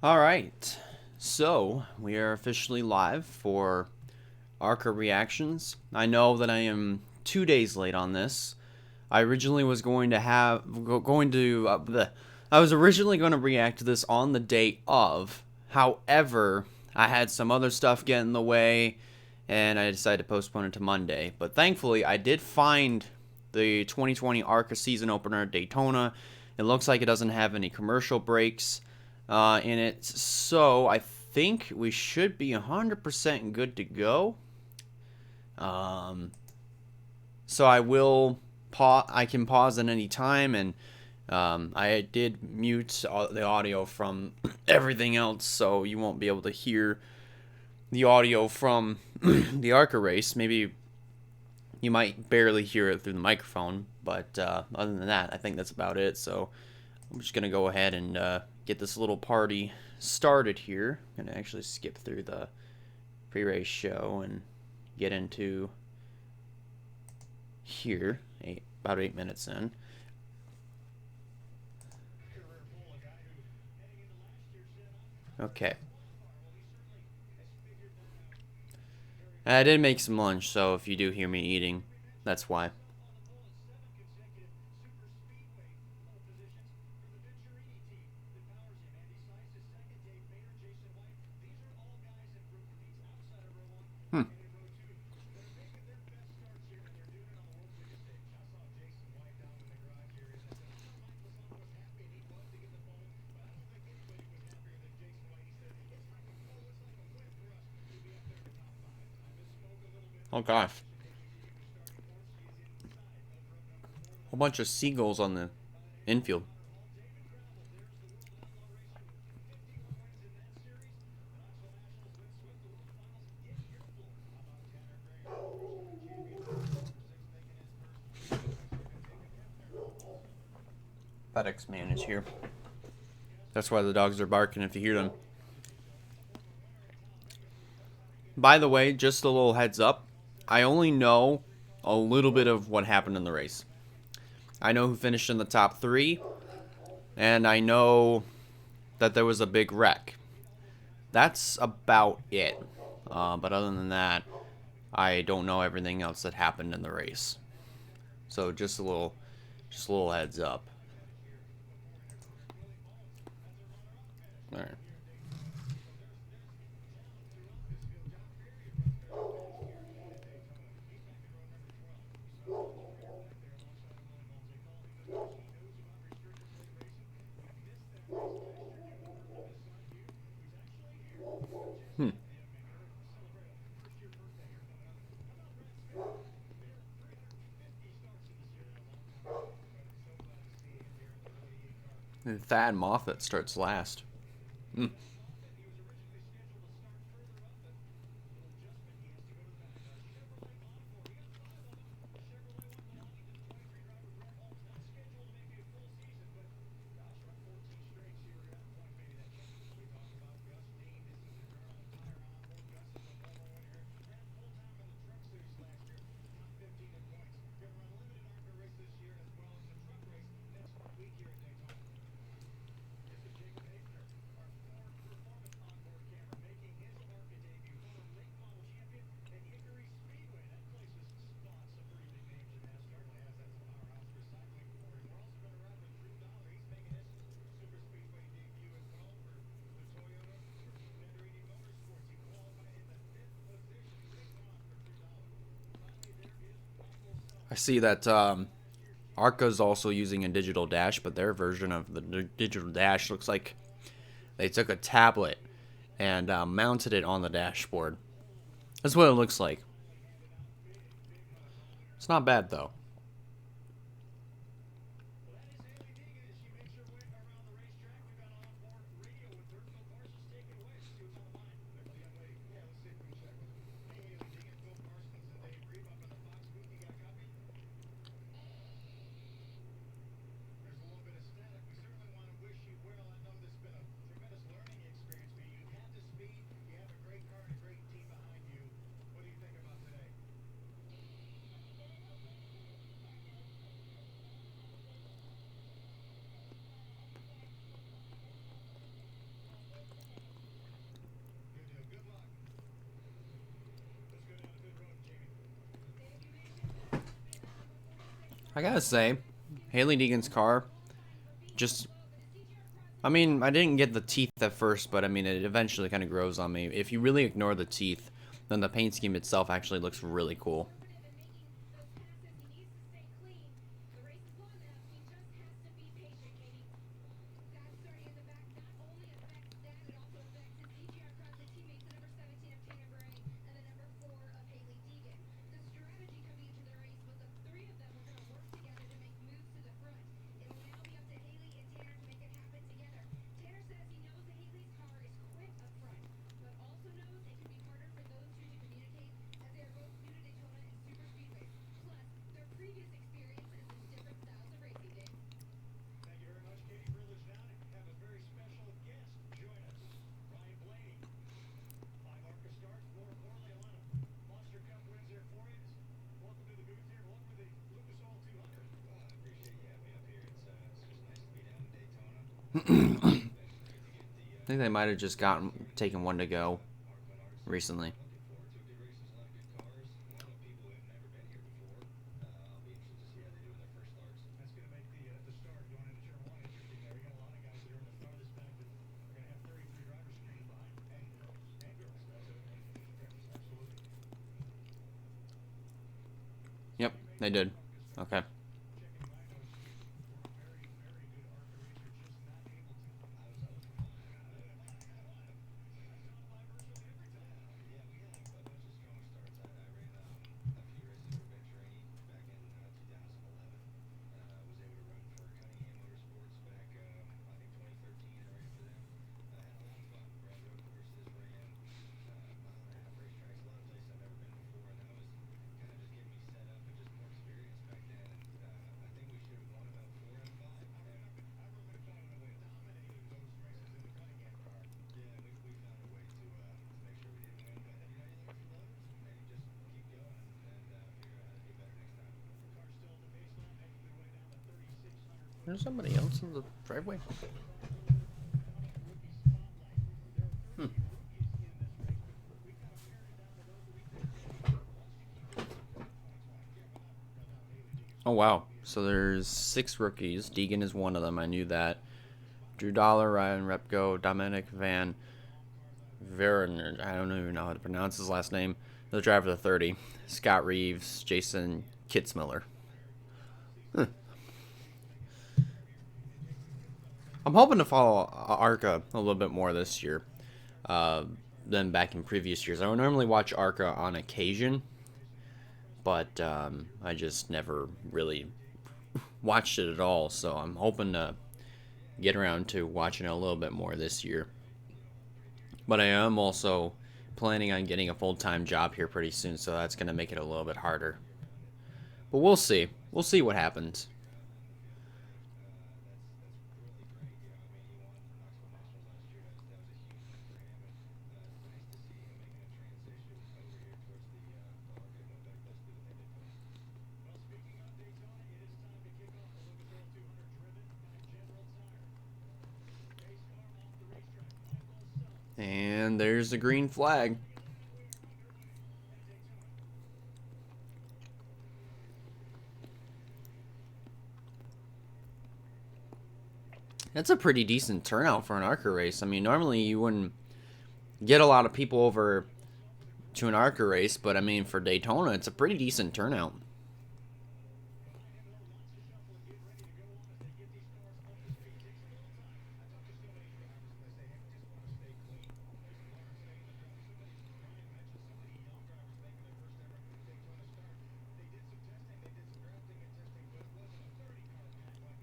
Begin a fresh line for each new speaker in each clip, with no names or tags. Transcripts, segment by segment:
All right, so we are officially live for ARCA reactions. I know that I am 2 days late on this. I originally was going to I was originally going to react to this on the day of. However, I had some other stuff get in the way, and I decided to postpone it to Monday. But thankfully, I did find the 2020 ARCA season opener at Daytona. It looks like it doesn't have any commercial breaks in it, so I think we should be 100% good to go. So I can pause at any time, and I did mute the audio from everything else, so you won't be able to hear the audio from the ARCA race. Maybe you might barely hear it through the microphone, but other than that, I think that's about it. So I'm just going to go ahead and get this little party started here. I'm going to actually skip through the pre-race show and get into here, about 8 minutes in. Okay. I did make some lunch, so if you do hear me eating, that's why. Hmm. Oh gosh. A whole bunch of seagulls on the infield. FedEx man is here. That's why the dogs are barking if you hear them. By the way, just a little heads up. I only know a little bit of what happened in the race. I know who finished in the top 3, and I know that there was a big wreck. That's about it. But other than that, I don't know everything else that happened in the race. So just a little heads up. All right. Hmm. And Thad Moffat starts last. Hmm. I see that ARCA's also using a digital dash, but their version of the digital dash looks like they took a tablet and mounted it on the dashboard. That's what it looks like. It's not bad though. I gotta say, Haley Deegan's car, just, I mean, I didn't get the teeth at first, but I mean, it eventually kind of grows on me. If you really ignore the teeth, then the paint scheme itself actually looks really cool. I think they might have just taken one to go recently. Yep, they did. Okay. There's somebody else in the driveway. Hmm. Oh wow. So there's 6 rookies. Deegan is one of them. I knew that. Drew Dollar, Ryan Repko, Dominic Van Veren. I don't even know how to pronounce his last name. The driver of the 30. Scott Reeves, Jason Kitzmiller. Huh. I'm hoping to follow ARCA a little bit more this year than back in previous years. I would normally watch ARCA on occasion, but I just never really watched it at all. So I'm hoping to get around to watching it a little bit more this year. But I am also planning on getting a full-time job here pretty soon, so that's going to make it a little bit harder. But we'll see. We'll see what happens. And there's the green flag. That's a pretty decent turnout for an ARCA race. I mean, normally you wouldn't get a lot of people over to an ARCA race, but I mean, for Daytona, it's a pretty decent turnout.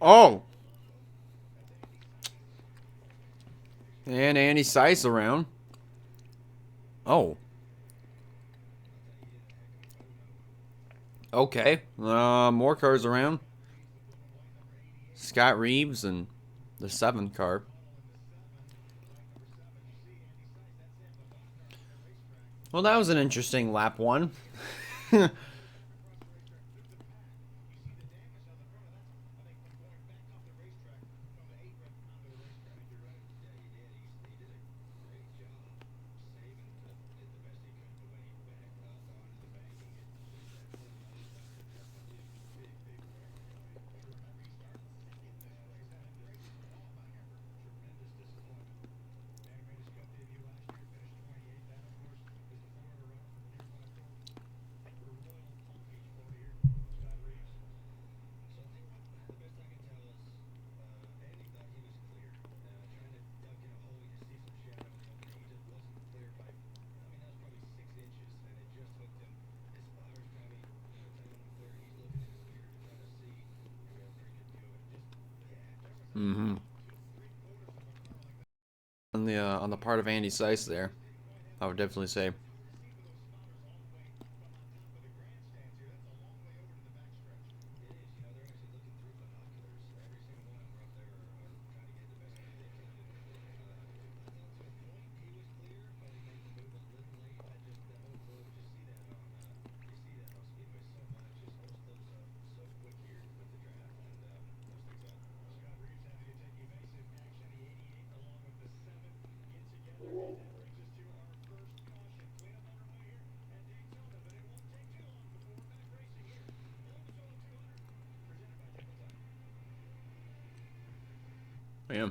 Oh! And Andy Seiss around. Oh. Okay. More cars around. Scott Reeves and the 7th car. Well, that was an interesting lap 1. Mm-hmm. On the part of Andy Seiss there, I would definitely say. Yeah.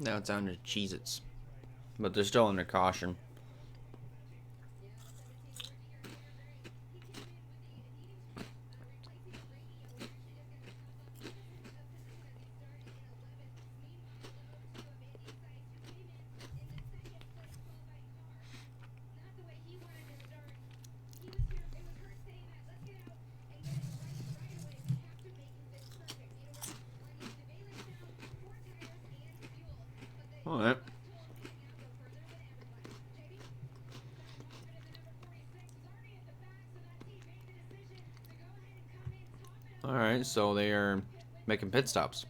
Now it's down to Cheez-Its. But they're still under caution. Alright. Alright, so they are making pit stops.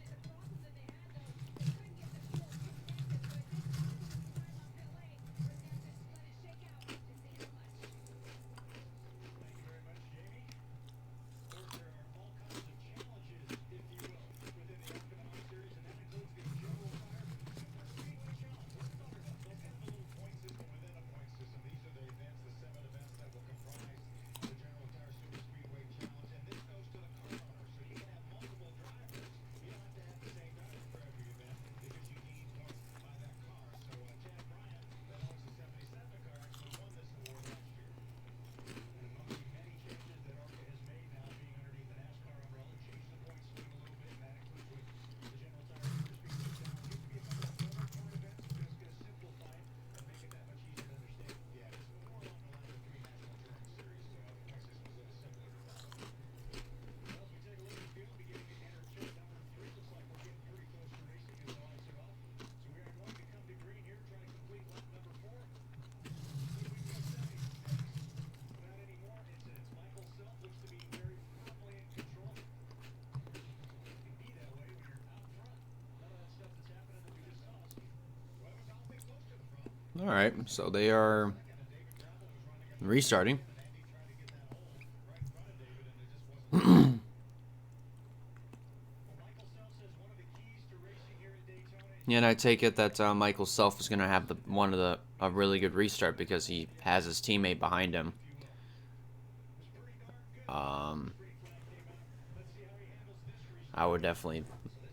Alright, so they are restarting. Yeah, and I take it that Michael Self is going to have a really good restart because he has his teammate behind him. I would definitely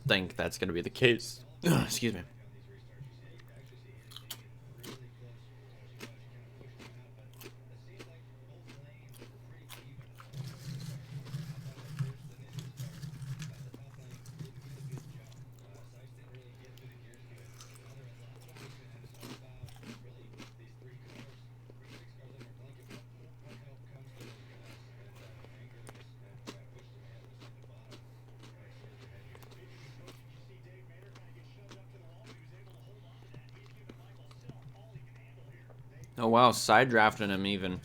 think that's going to be the case. Excuse me. Oh wow, side drafting him even.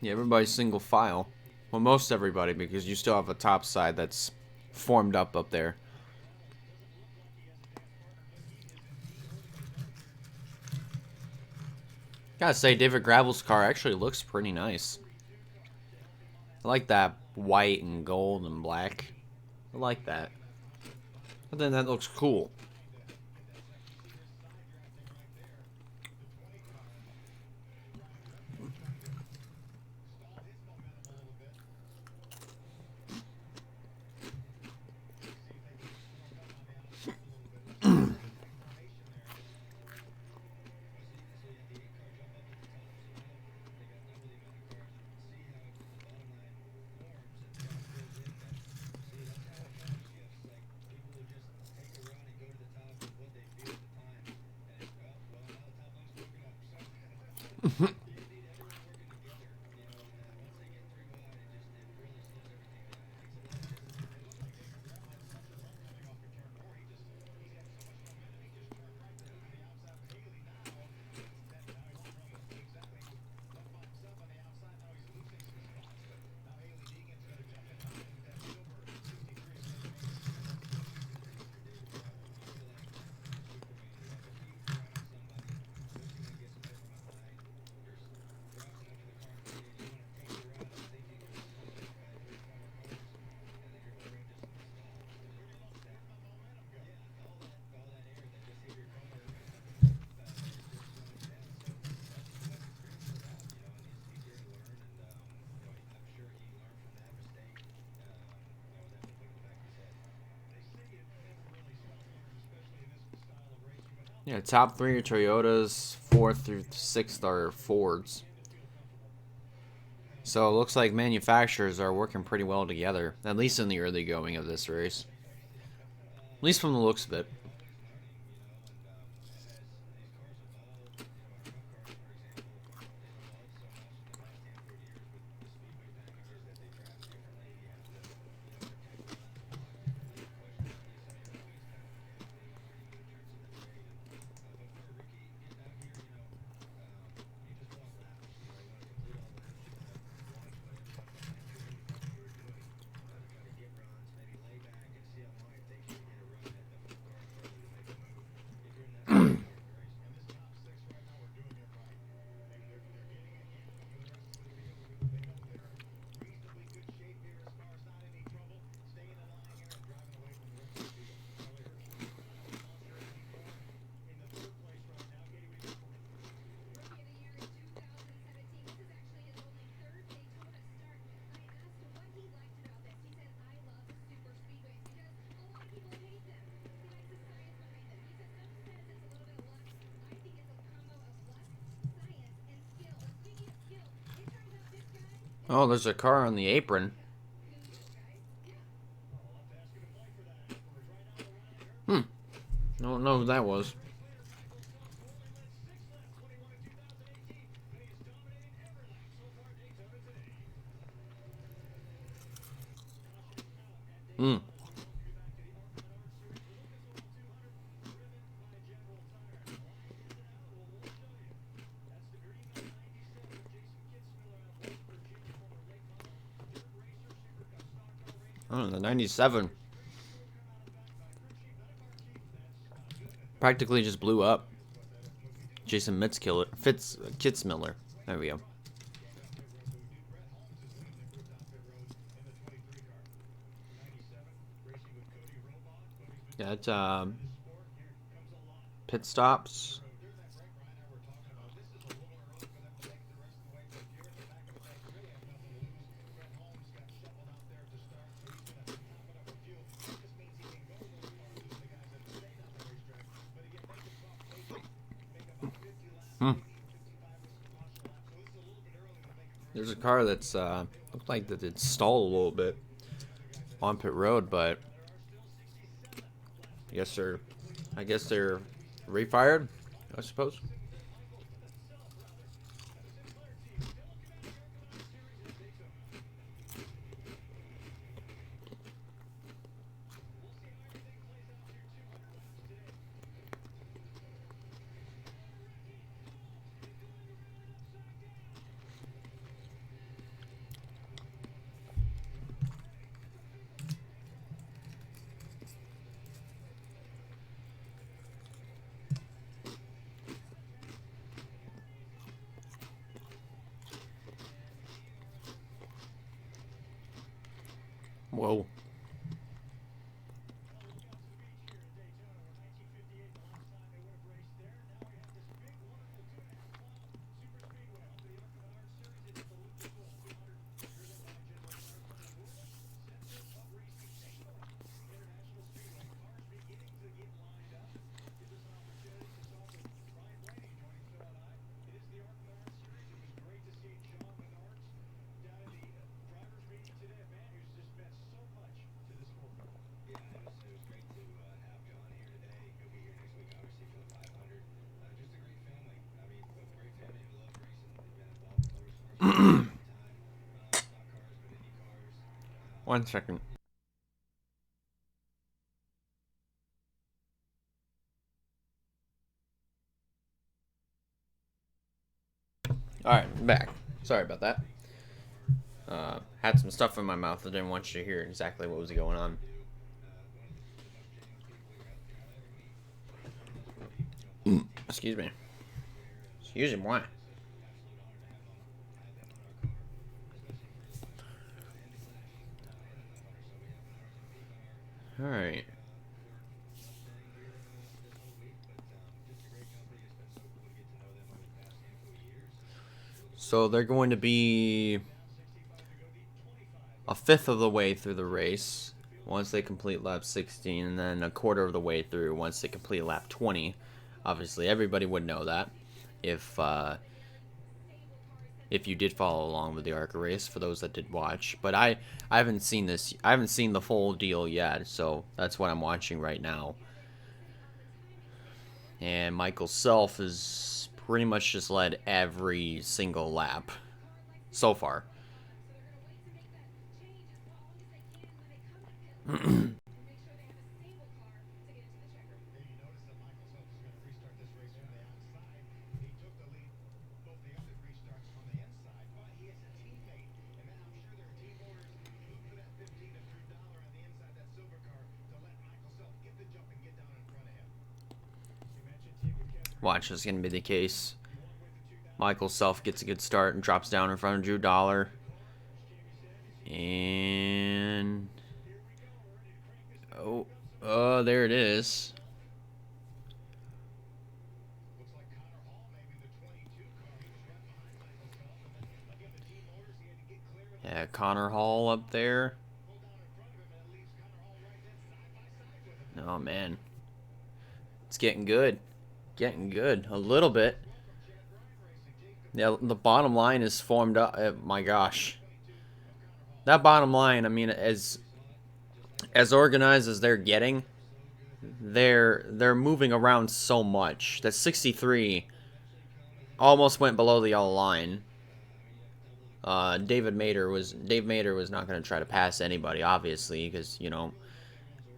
Yeah, everybody's single file. Well, most everybody, because you still have a top side that's formed up there. Gotta say, David Gravel's car actually looks pretty nice. I like that white and gold and black. I like that. But then that looks cool. Yeah, top 3 are Toyotas, 4th through 6th are Fords. So it looks like manufacturers are working pretty well together, at least in the early going of this race. At least from the looks of it. Oh, there's a car on the apron. Don't know who that was. Mm. Oh, the 97 practically just blew up. Jason Kitzmiller. There we go. Got pit stops. There's a car that's looked like that it stalled a little bit on pit road, but I guess they're refired, I suppose. Whoa. One second. All right, back. Sorry about that. Had some stuff in my mouth. I didn't want you to hear exactly what was going on. Excuse me. Excuse me, why? All right. So they're going to be a fifth of the way through the race once they complete lap 16, and then a quarter of the way through once they complete lap 20. Obviously, everybody would know that if you did follow along with the ARCA race, for those that did watch. But I haven't seen this. I haven't seen the full deal yet, so that's what I'm watching right now. And Michael Self has pretty much just led every single lap so far. Watch, this is going to be the case. Michael Self gets a good start and drops down in front of Drew Dollar. And... Oh, there it is. Yeah, Connor Hall up there. Oh, man. It's getting good. Getting good. A little bit. Yeah, the bottom line is formed up. My gosh. That bottom line, I mean, as organized as they're getting, they're moving around so much. That 63 almost went below the yellow line. Dave Mader was not going to try to pass anybody, obviously, because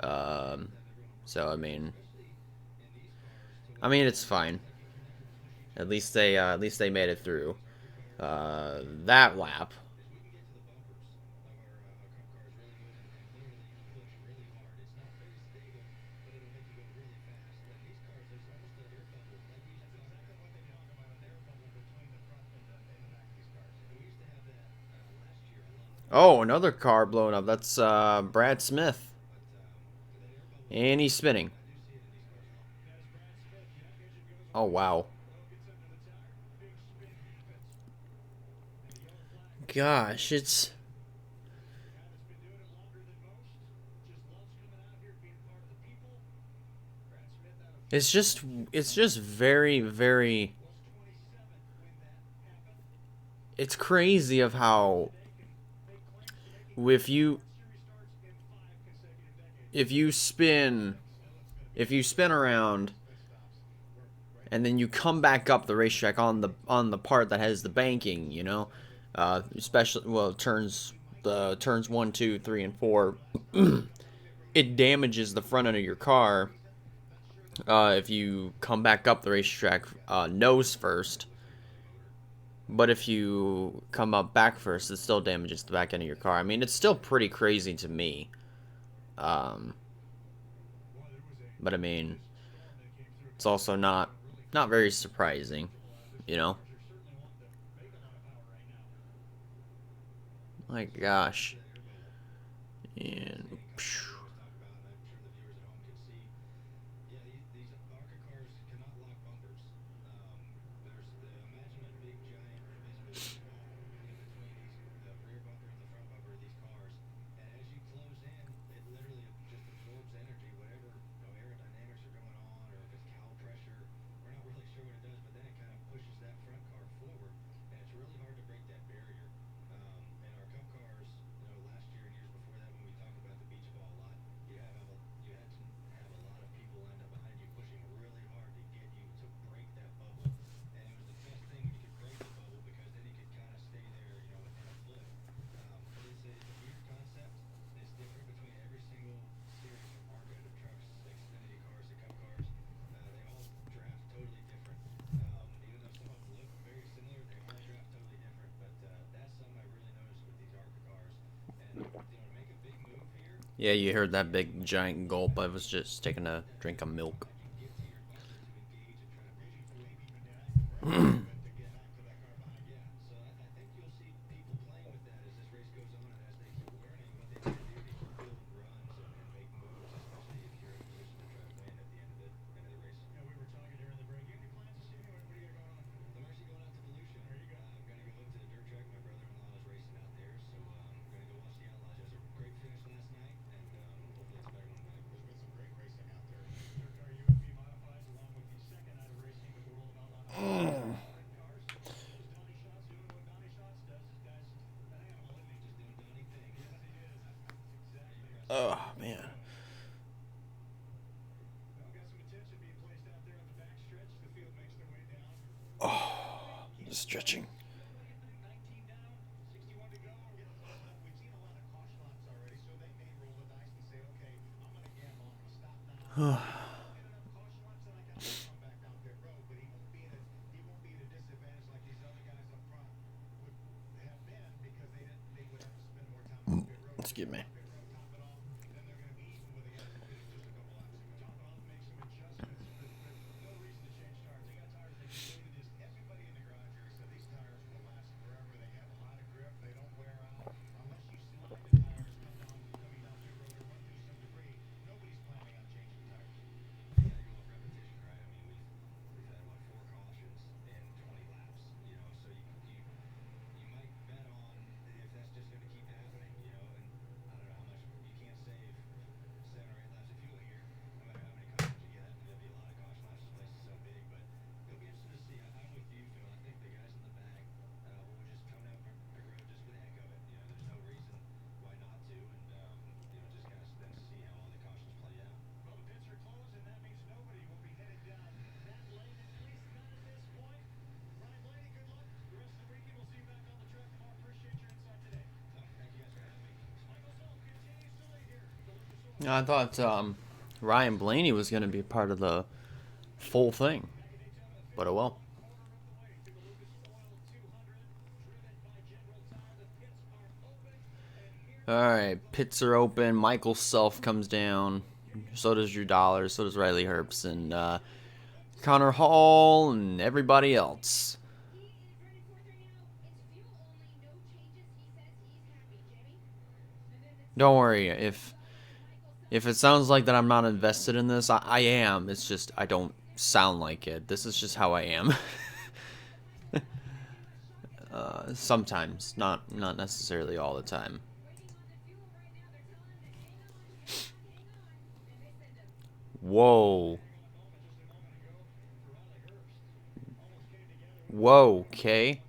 um, so I mean it's fine. At least they made it through that lap. Oh, another car blown up. That's Brad Smith, and he's spinning. Oh wow. Gosh, it's just it's just very it's crazy of how if you if you spin if you spin around and then you come back up the racetrack on the part that has the banking, especially turns 1, 2, 3, and 4, it damages the front end of your car. If you come back up the racetrack nose first, but if you come up back first, it still damages the back end of your car. I mean, it's still pretty crazy to me. Um, but I mean, it's also not very surprising, you know. My gosh. And yeah, you heard that big giant gulp. I was just taking a drink of milk. Oh man. Oh, just stretching. Excuse me. I thought Ryan Blaney was going to be part of the full thing, but oh well. Alright, pits are open. Michael Self comes down. So does Drew Dollar. So does Riley Herbst. And Connor Hall and everybody else. Don't worry. If it sounds like that I'm not invested in this, I am. It's just I don't sound like it. This is just how I am. Sometimes. Not necessarily all the time. Whoa. Whoa, okay.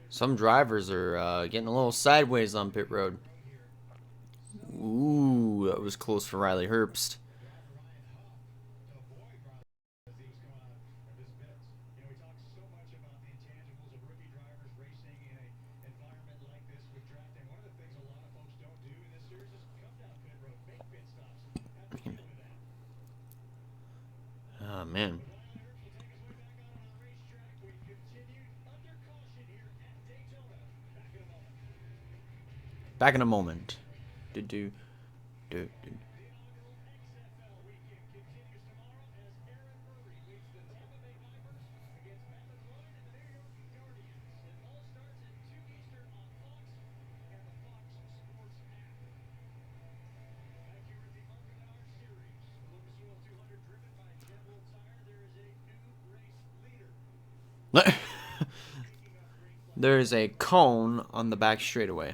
Some drivers are getting a little sideways on pit road. Ooh, that was close for Riley Herbst. Oh, man. Back in a moment. Do do do do. There is a cone on the back straightaway.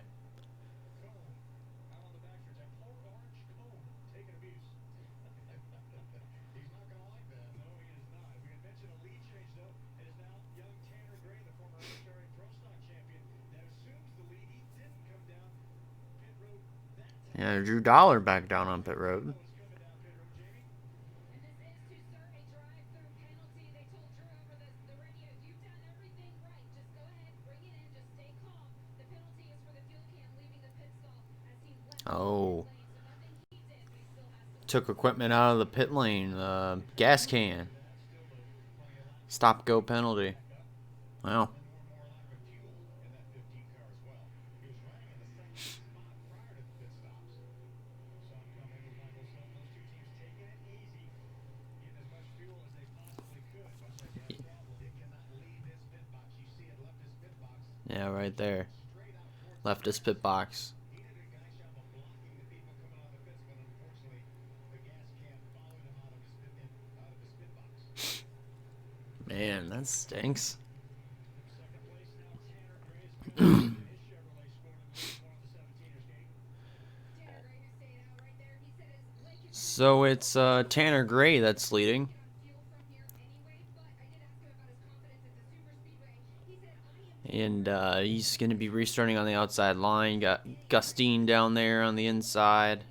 Yeah, Drew Dollar back down on pit road. Oh. Took equipment out of the pit lane. Gas can. Stop go penalty. Wow. Yeah, right there. Left his pit box. Man, that stinks. So it's Tanner Gray that's leading. And he's going to be restarting on the outside line. Got Gustine down there on the inside.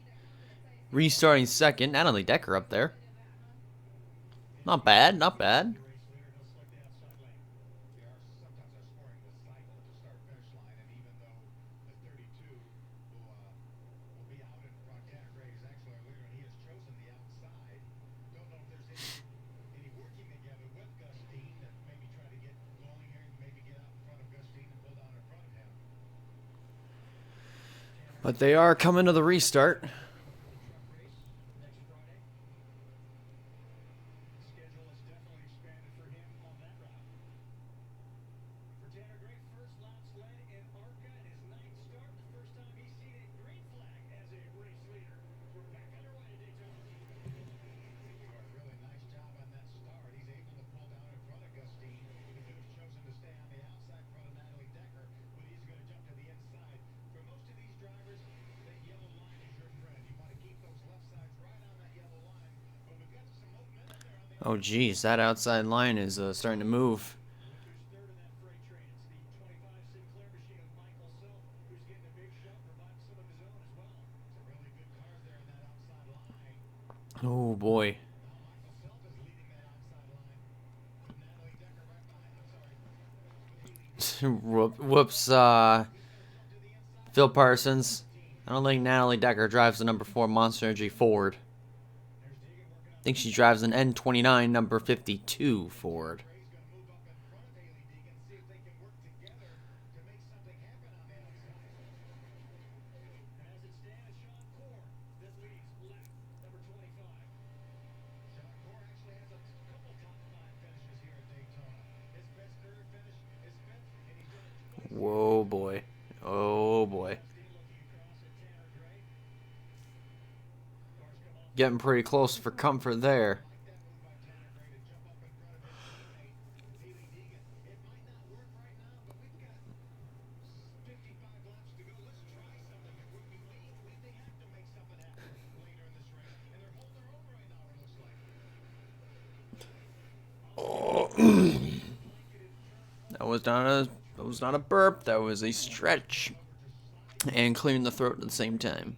Restarting second. Natalie Decker up there. Not bad, not bad. But they are coming to the restart. Oh, geez, that outside line is starting to move. Oh, boy. Whoops, Phil Parsons. I don't think Natalie Decker drives the number 4 Monster Energy Ford. I think she drives an N29 number 52 Ford. Whoa, boy. Oh, boy. Getting pretty close for comfort there. Oh. That was not a burp. That was a stretch, and clearing the throat at the same time.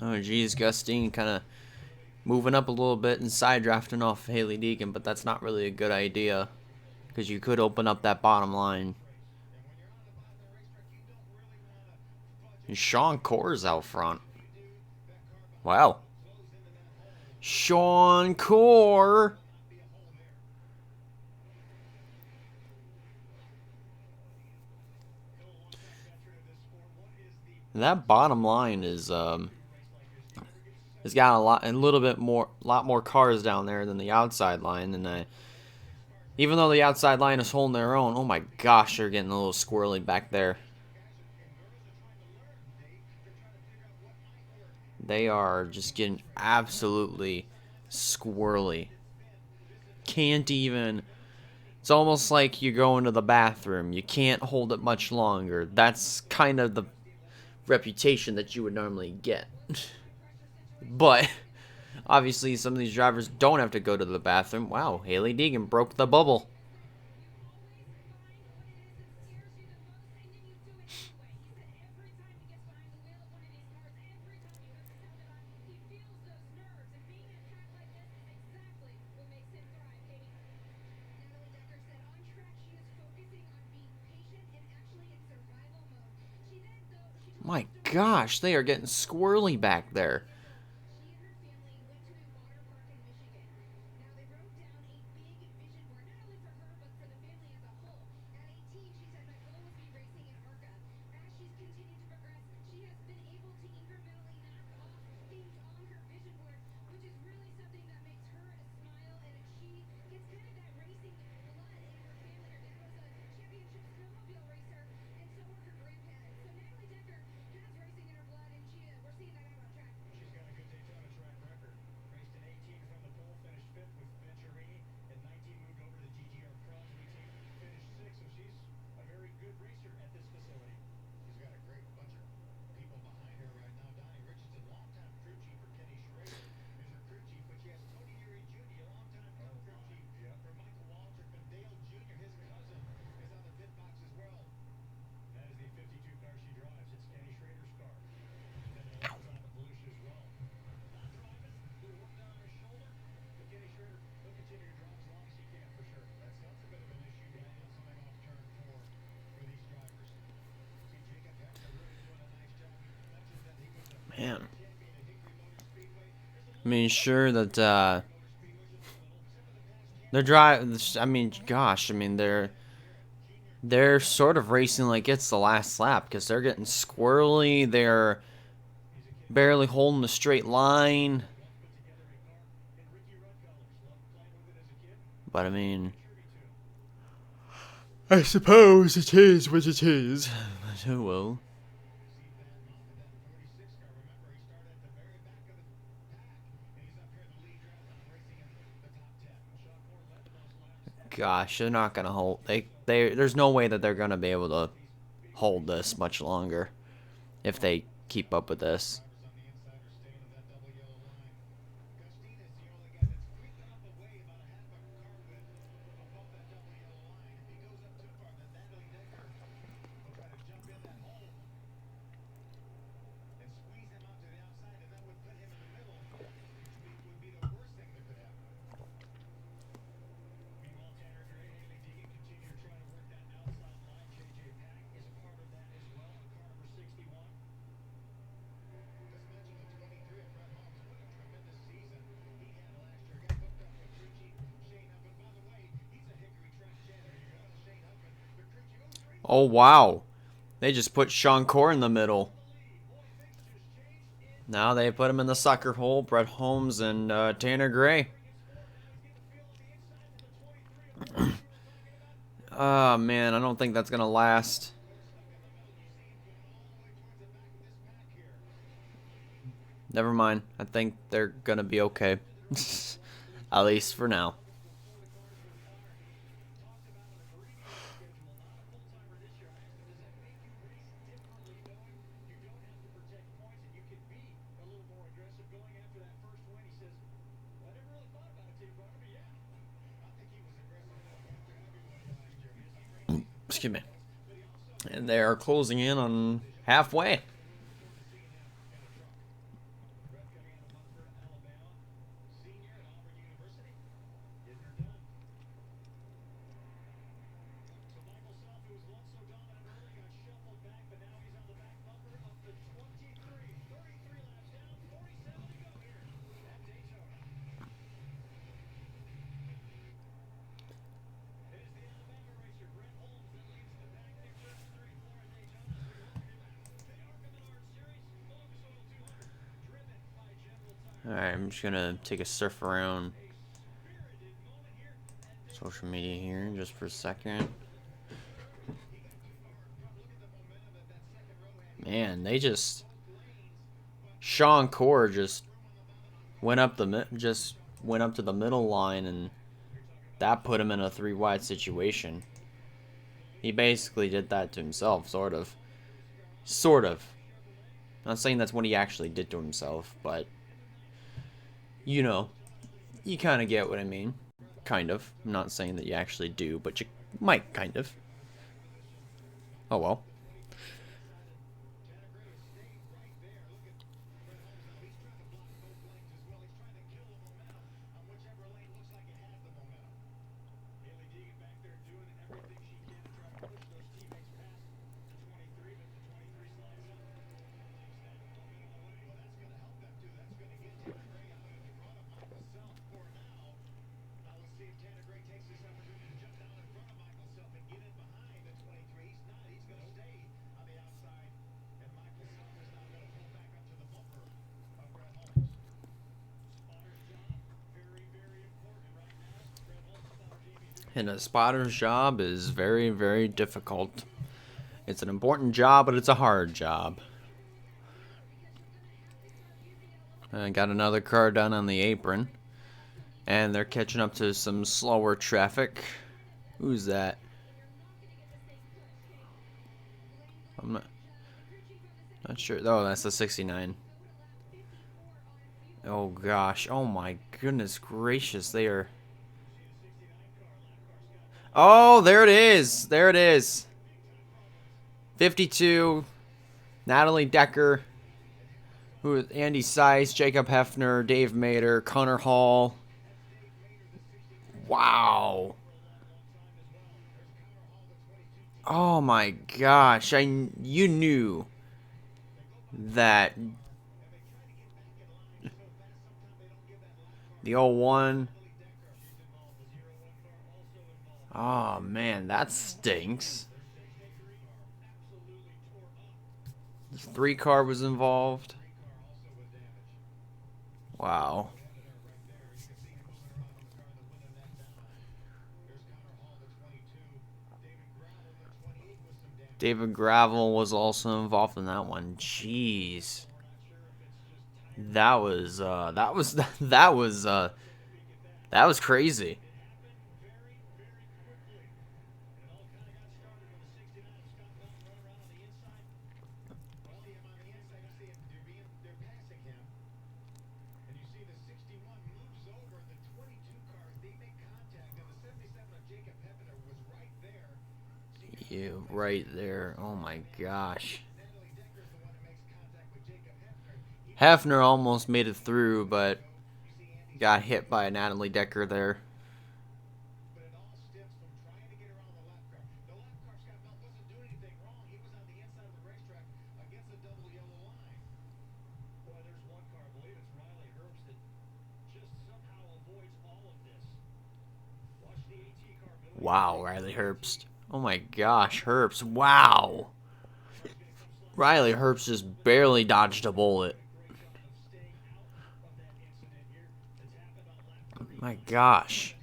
Oh, geez, Gustine kind of moving up a little bit and side drafting off Haley Deegan, but that's not really a good idea because you could open up that bottom line. And Sean Corr's out front. Wow. Sean Corr. That bottom line is it's got a lot more cars down there than the outside line, and even though the outside line is holding their own, oh my gosh, they're getting a little squirrely back there. They are just getting absolutely squirrely. Can't even. It's almost like you're going to the bathroom. You can't hold it much longer. That's kind of the reputation that you would normally get. But obviously, some of these drivers don't have to go to the bathroom. Wow, Haley Deegan broke the bubble. My gosh, they are getting squirrely back there. Man. I mean, sure that they're driving. I mean, gosh, I mean they're sort of racing like it's the last lap because they're getting squirrely. They're barely holding a straight line. But I mean, I suppose it is what it is. But oh well. gosh, they're not gonna hold. There's no way that they're gonna be able to hold this much longer if they keep up with this. Oh, wow. They just put Sean Corr in the middle. Now they put him in the sucker hole. Brett Holmes and Tanner Gray. Oh, man. I don't think that's going to last. Never mind. I think they're going to be okay. At least for now. Excuse me. And they are closing in on halfway. Alright, I'm just gonna take a surf around social media here just for a second. Man, they just Sean Corr just went up to the middle line, and that put him in a 3 wide situation. He basically did that to himself, sort of. Not saying that's what he actually did to himself, but you know, you kind of get what I mean. Kind of. I'm not saying that you actually do, but you might, kind of. Oh well. And a spotter's job is very, very difficult. It's an important job, but it's a hard job. I got another car done on the apron. And they're catching up to some slower traffic. Who's that? I'm not sure. Oh, that's the 69. Oh, gosh. Oh, my goodness gracious. They are... Oh, there it is. There it is. 52. Natalie Decker. Who? Andy Seiss, Jacob Hefner, Dave Mader, Connor Hall. Wow. Oh my gosh. You knew that the 01. Oh man, that stinks. The 3 car was involved. Wow. David Gravel was also involved in that one. Jeez. That was crazy. you right there. Oh my gosh. Hefner almost made it through, but got hit by a Natalie Decker there. Wow, Riley Herbst. Oh my gosh, Herbst. Wow. Riley Herbst just barely dodged a bullet. My gosh.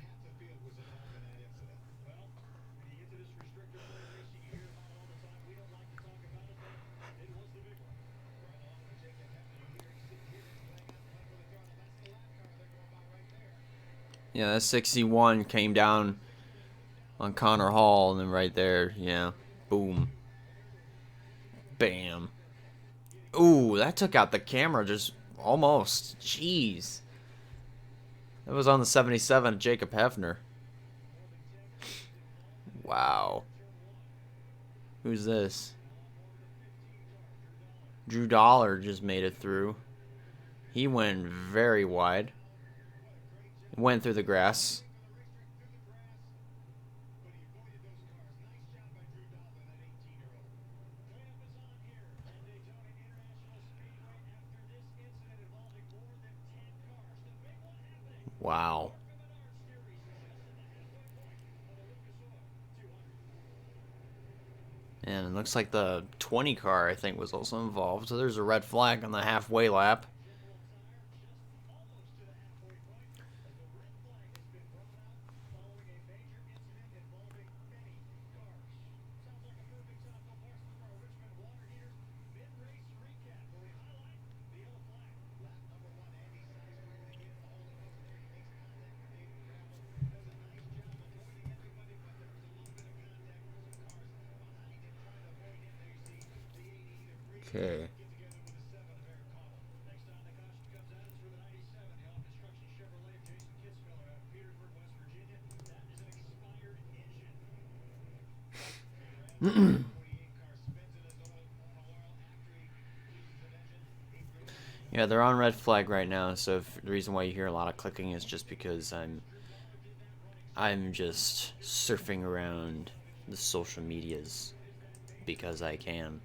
Yeah, that 61 came down on Connor Hall, and then right there, yeah, boom. Bam. Ooh, that took out the camera just almost. Jeez. That was on the 77 Jacob Hefner. Wow. Who's this? Drew Dollar just made it through. He went very wide. Went through the grass. Wow. And it looks like the 20 car, I think, was also involved. So there's a red flag on the halfway lap. Okay. Yeah, they're on red flag right now. So if the reason why you hear a lot of clicking is just because I'm just surfing around the social medias because I can.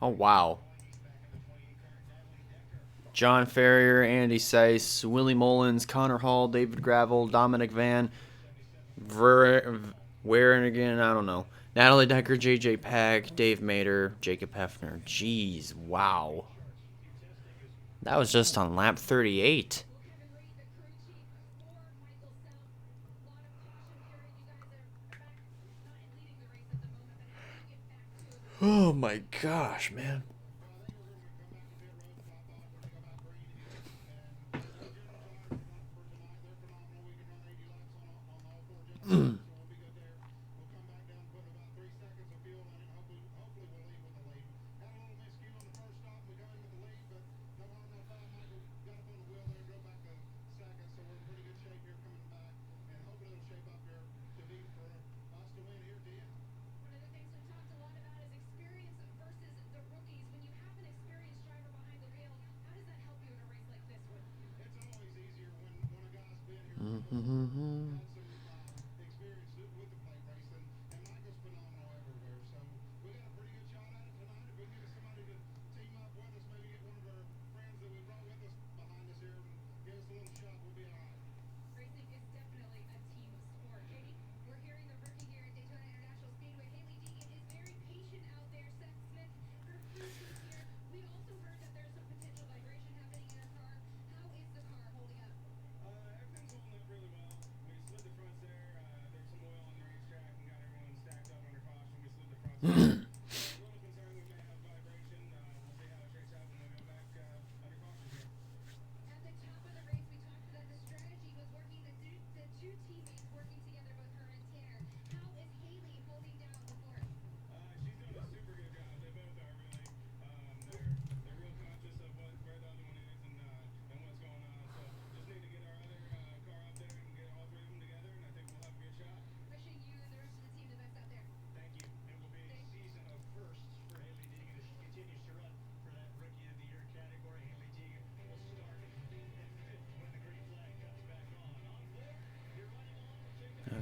Oh wow. John Ferrier, Andy Seiss, Willie Mullins, Connor Hall, David Gravel, Dominic Van, Wernigan, I don't know. Natalie Decker, JJ Pack, Dave Mater, Jacob Hefner. Jeez, wow. That was just on lap 38. Oh my gosh, man.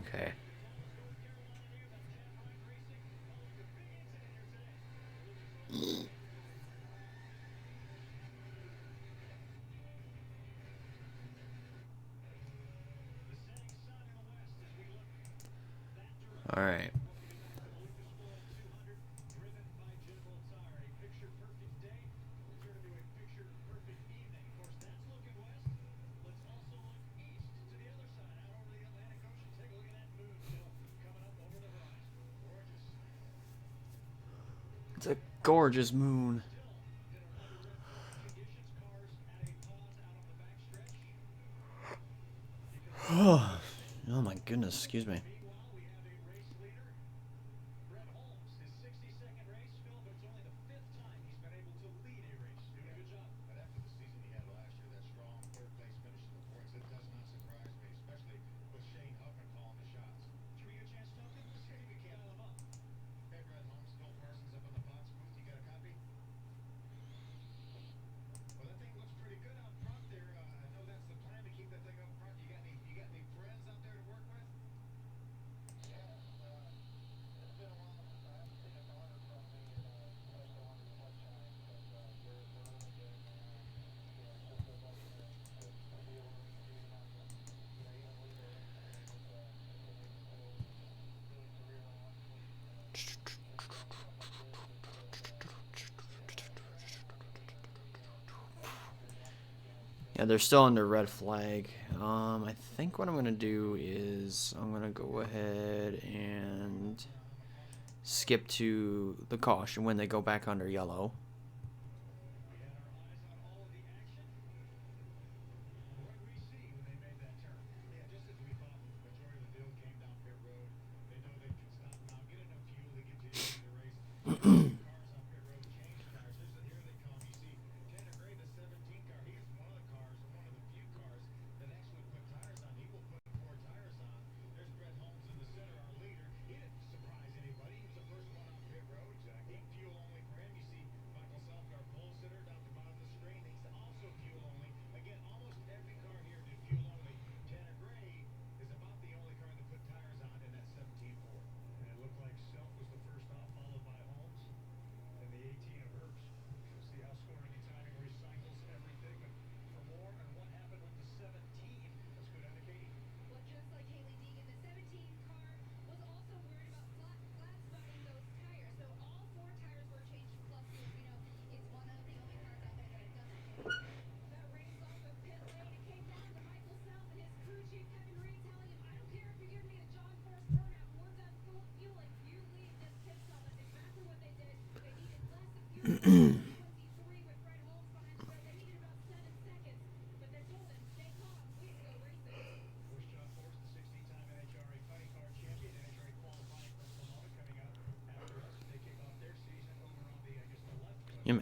Okay. All right. It's a gorgeous moon. Oh my goodness, excuse me. Yeah, they're still under red flag. I think what I'm gonna do is I'm gonna go ahead and skip to the caution when they go back under yellow. You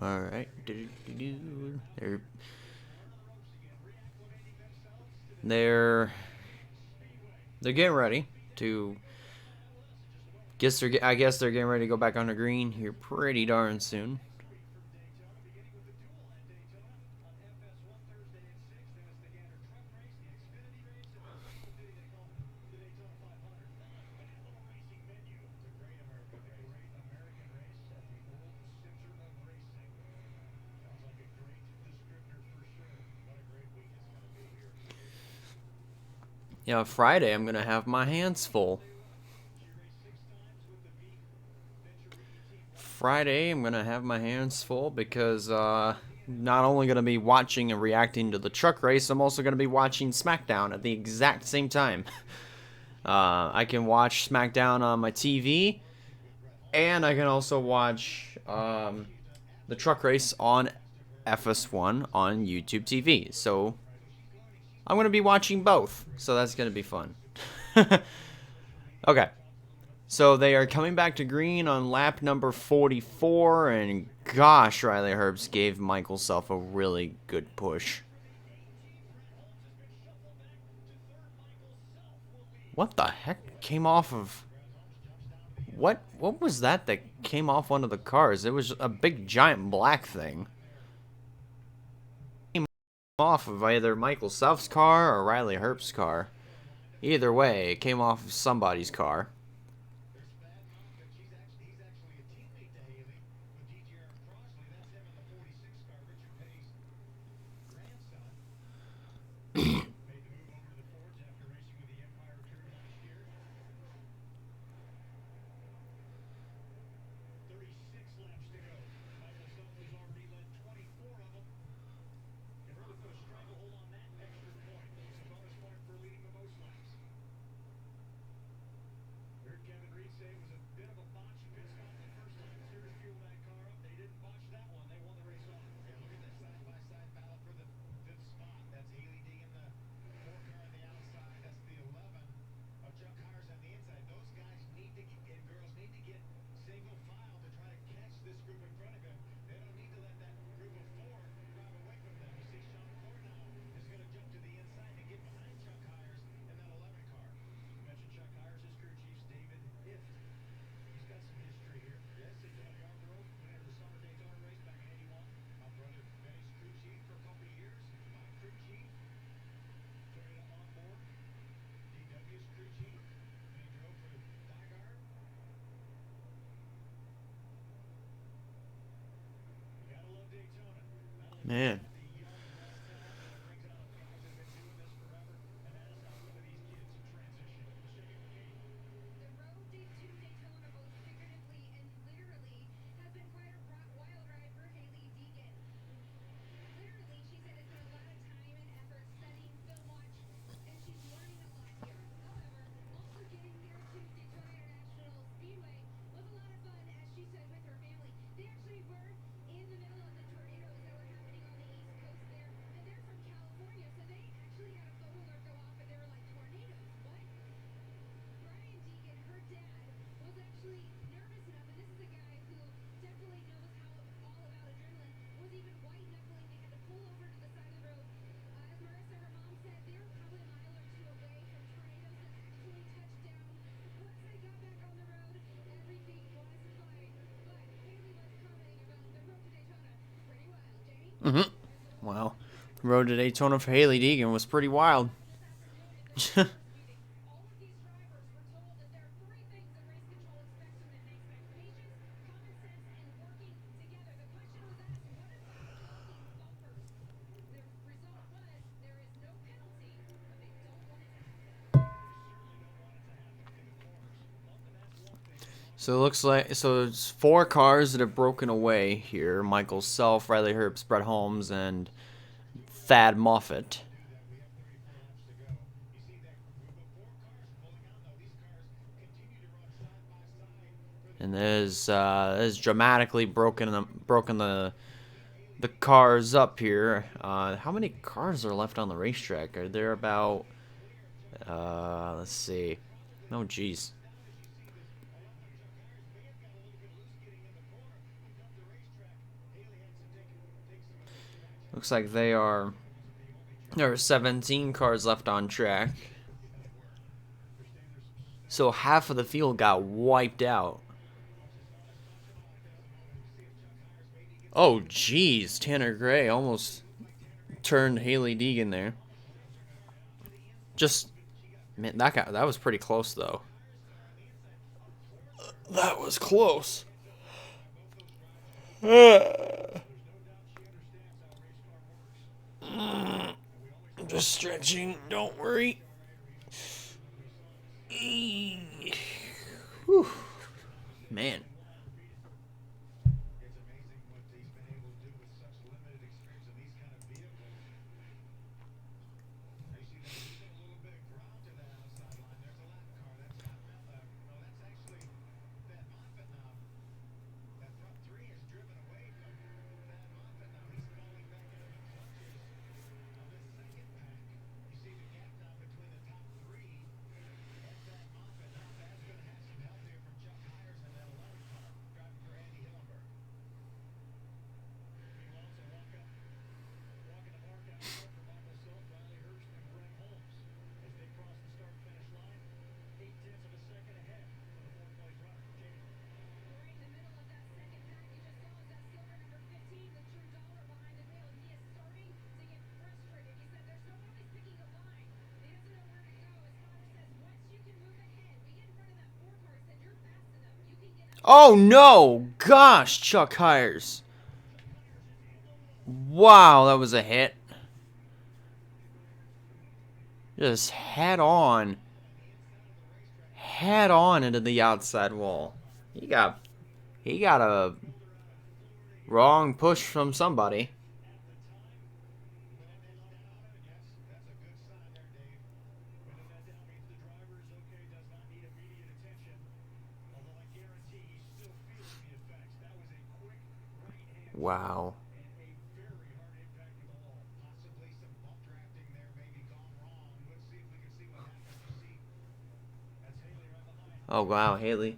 All right. They're they're getting ready to. I guess they're getting ready to go back under green here pretty darn soon. Yeah, Friday I'm gonna have my hands full. Friday I'm gonna have my hands full because not only gonna be watching and reacting to the truck race, I'm also gonna be watching SmackDown at the exact same time. I can watch SmackDown on my TV, and I can also watch the truck race on FS1 on YouTube TV. So I'm gonna be watching both. So that's gonna be fun. Okay. So they are coming back to green on lap number 44, and gosh, Riley Herbst gave Michael Self a really good push. What the heck came off of... What was that came off one of the cars? It was a big giant black thing. Came off of either Michael Self's car or Riley Herbst's car. Either way, it came off of somebody's car. Man. Well, the road to Daytona for Hailie Deegan was pretty wild. So it looks like it's 4 cars that have broken away here. Michael Self, Riley Herbst, Brett Holmes, and Thad Moffitt. And there's dramatically broken the cars up here. How many cars are left on the racetrack? Are there about let's see. Oh geez. Looks like there are 17 cars left on track. So half of the field got wiped out. Oh geez, Tanner Gray almost turned Hailie Deegan there. Just man, that was pretty close though. That was close. Just stretching, don't worry. Whew. Man. Oh no! Gosh, Chuck Hires. Wow, that was a hit. Just head on into the outside wall. He got a wrong push from somebody. Wow. Oh wow, Haley.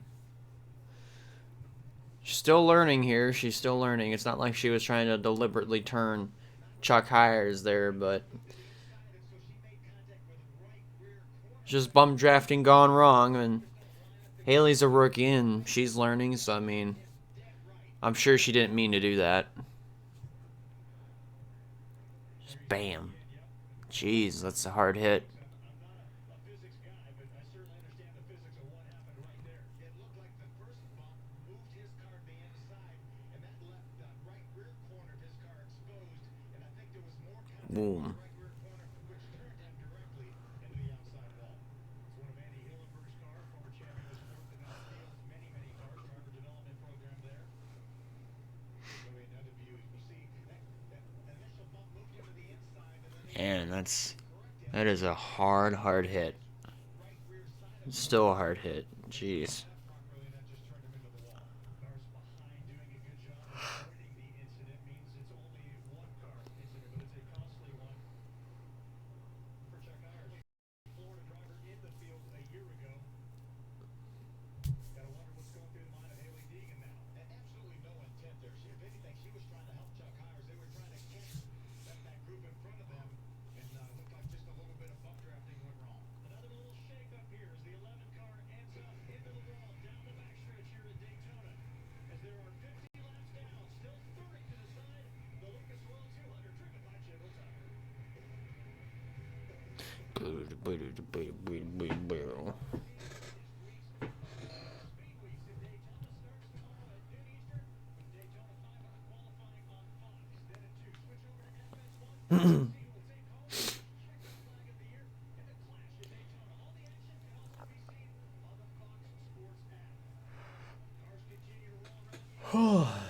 She's still learning here. She's still learning. It's not like she was trying to deliberately turn Chuck Hires there, but just bum drafting gone wrong. And Haley's a rookie and she's learning, so I mean, I'm sure she didn't mean to do that. Just bam. Jeez, that's a hard hit. Boom. And that is a hard hit. Still a hard hit. Jeez.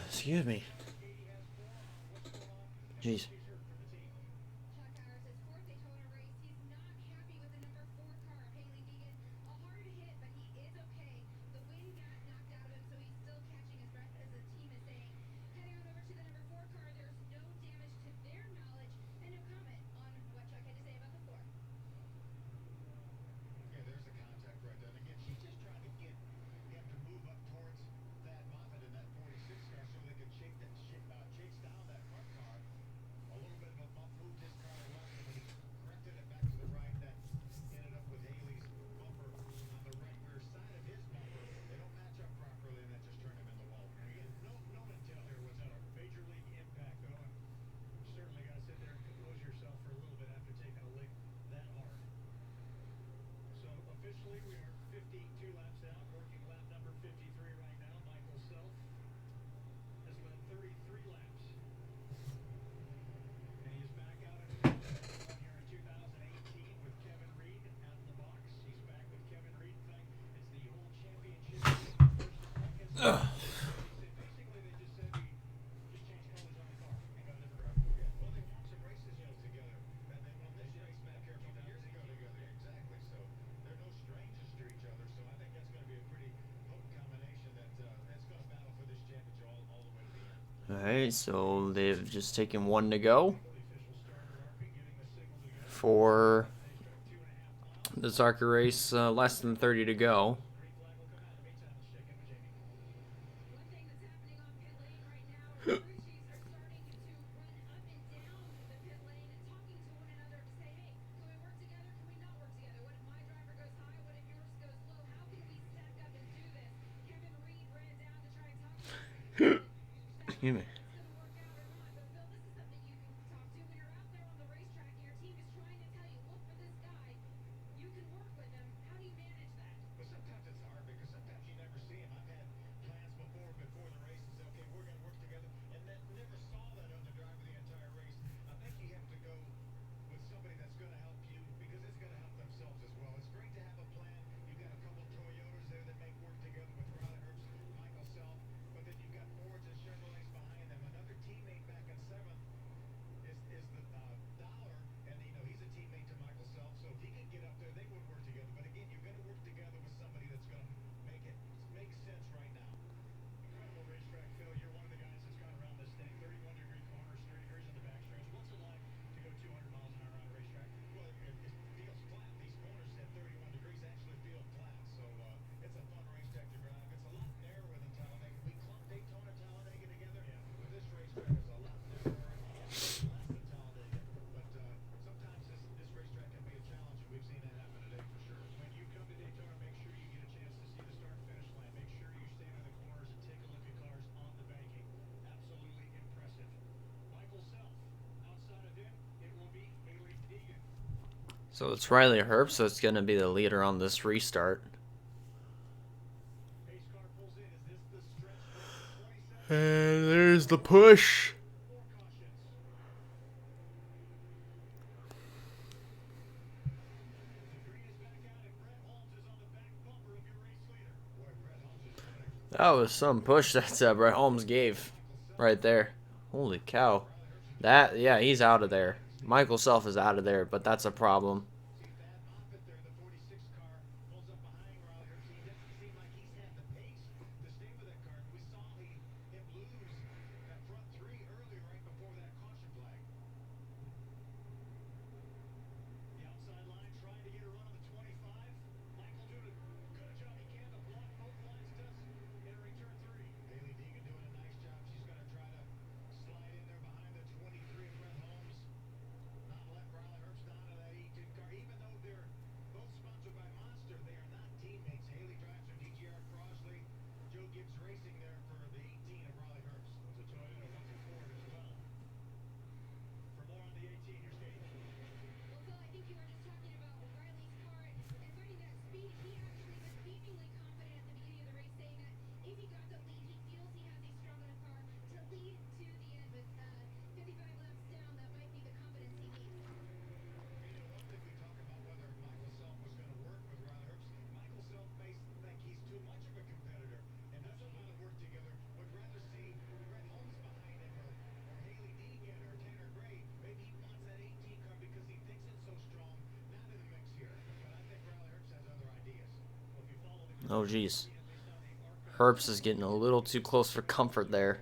Excuse me. Jeez. Alright, so they've just taken one to go for this ARCA race, less than 30 to go. Excuse me. So it's Riley Herbst, so it's going to be the leader on this restart. And there's the push. That was some push that Brett Holmes gave right there. Holy cow. That, yeah, he's out of there. Michael Self is out of there, but that's a problem. Oh, geez. Herbst is getting a little too close for comfort there.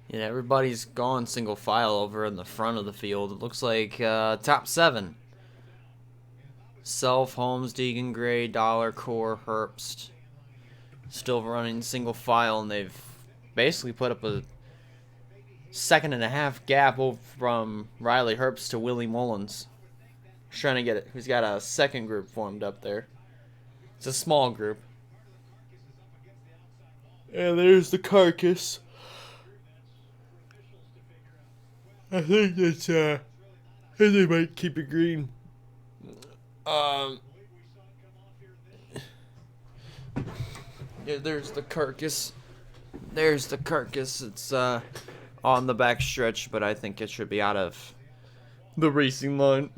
Yeah, everybody's gone single file over in the front of the field. It looks like top 7. Self, Holmes, Deegan, Gray, Dollar, Core, Herbst. Still running single file, and they've basically put up a 2.5 gap over from Riley Herbst to Willie Mullins. He's trying to get it. He's got a second group formed up there. It's a small group. And there's the carcass. I think that's I think they might keep it green. Yeah, there's the carcass. There's the carcass. It's on the back stretch, but I think it should be out of the racing line.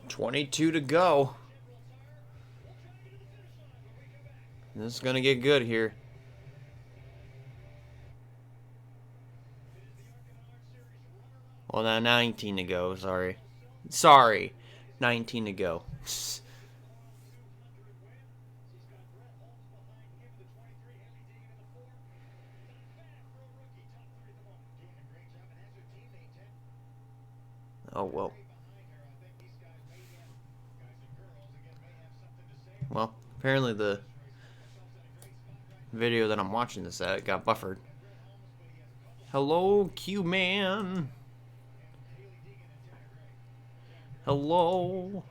.22 to go. This is gonna get good here. Well, now 19 to go. Sorry, 19 to go. Oh well. Well, apparently the video that I'm watching this at got buffered. Hello, Q-Man. Hello.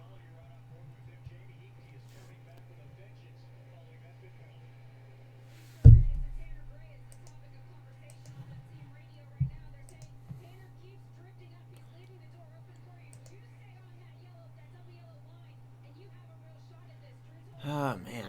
Oh, man.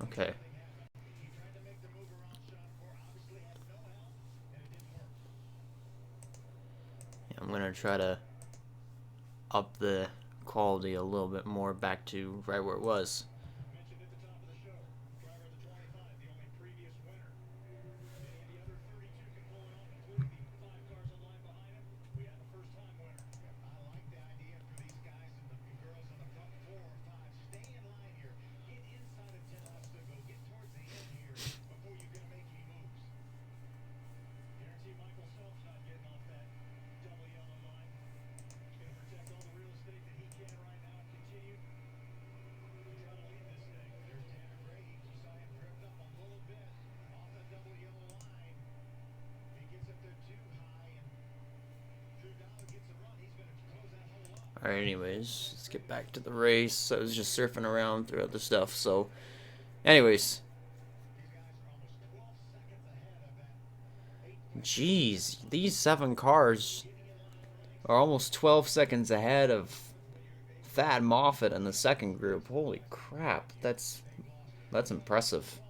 Okay. I'm going to try to up the quality a little bit more back to right where it was. Alright, anyways, let's get back to the race. I was just surfing around through other stuff, so... Anyways. Jeez, these 7 cars are almost 12 seconds ahead of Thad Moffitt in the second group. Holy crap, that's impressive.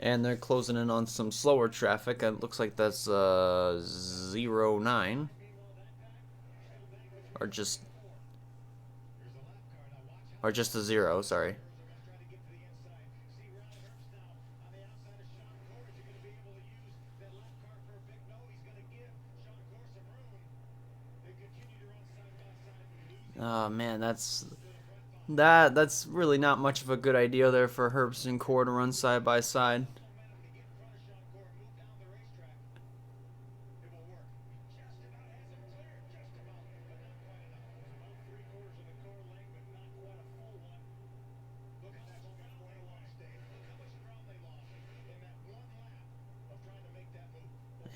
And they're closing in on some slower traffic. It looks like that's 09. Or just a 0, sorry. Oh man, that's really not much of a good idea there for Herbst and Core to run side by side.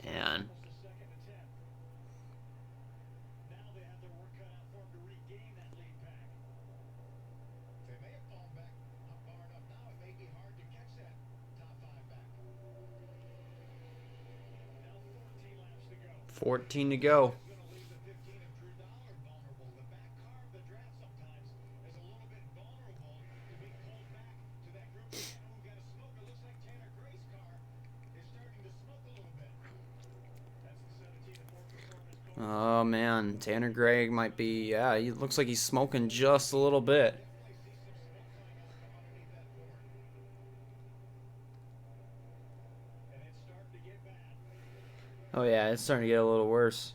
And 14 to go. Oh man, Tanner Gray might be, yeah, he looks like he's smoking just a little bit. Oh yeah, it's starting to get a little worse.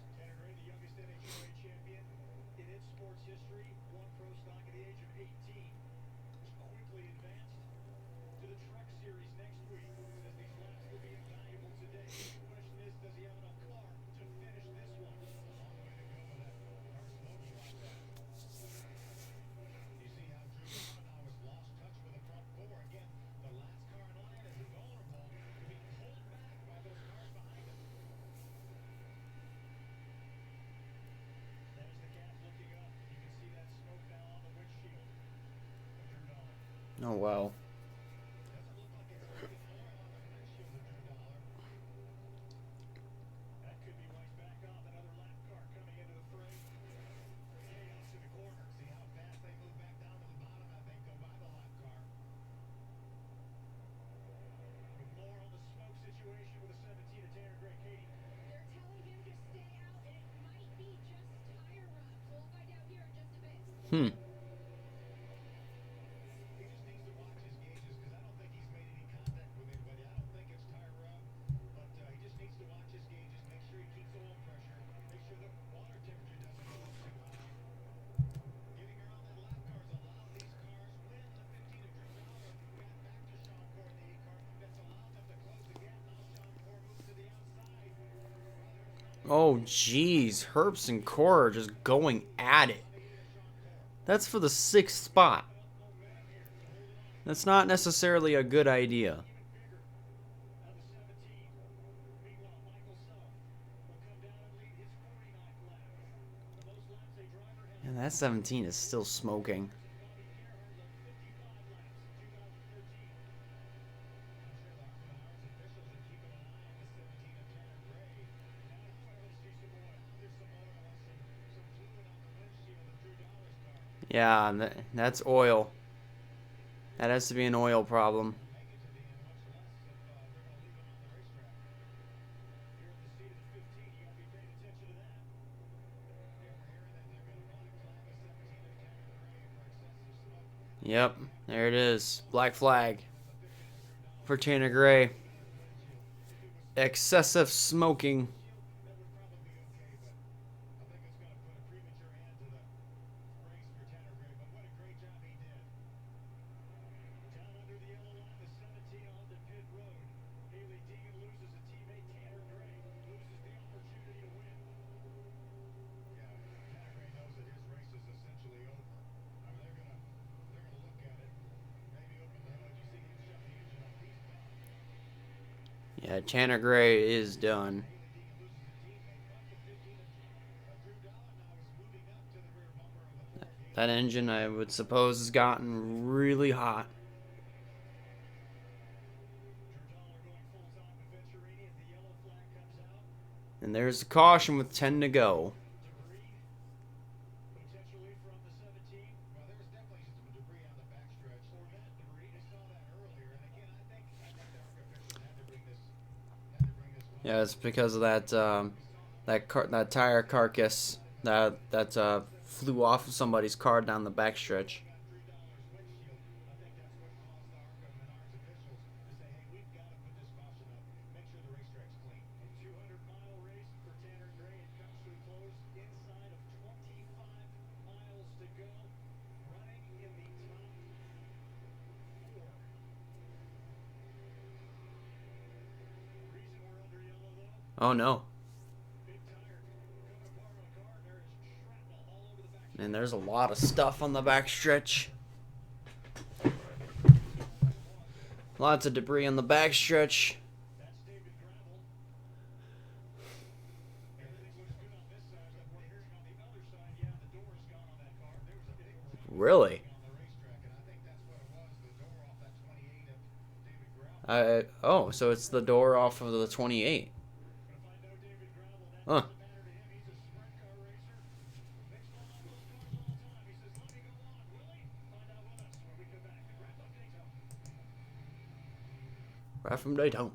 Oh wow. Hmm. Oh jeez, Herbst and Core are just going at it. That's for the 6th spot. That's not necessarily a good idea. And that 17 is still smoking. Yeah, that's oil. That has to be an oil problem. Yep, there it is. Black flag for Tanner Gray. Excessive smoking. Yeah, Tanner Gray is done. That engine, I would suppose, has gotten really hot. And there's a caution with 10 to go. Yeah, it's because of that tire carcass that flew off of somebody's car down the backstretch. Oh no. And there's a lot of stuff on the backstretch. Lots of debris on the backstretch. Really? Oh, so it's the door off of the 28. Huh. Right from Daytona.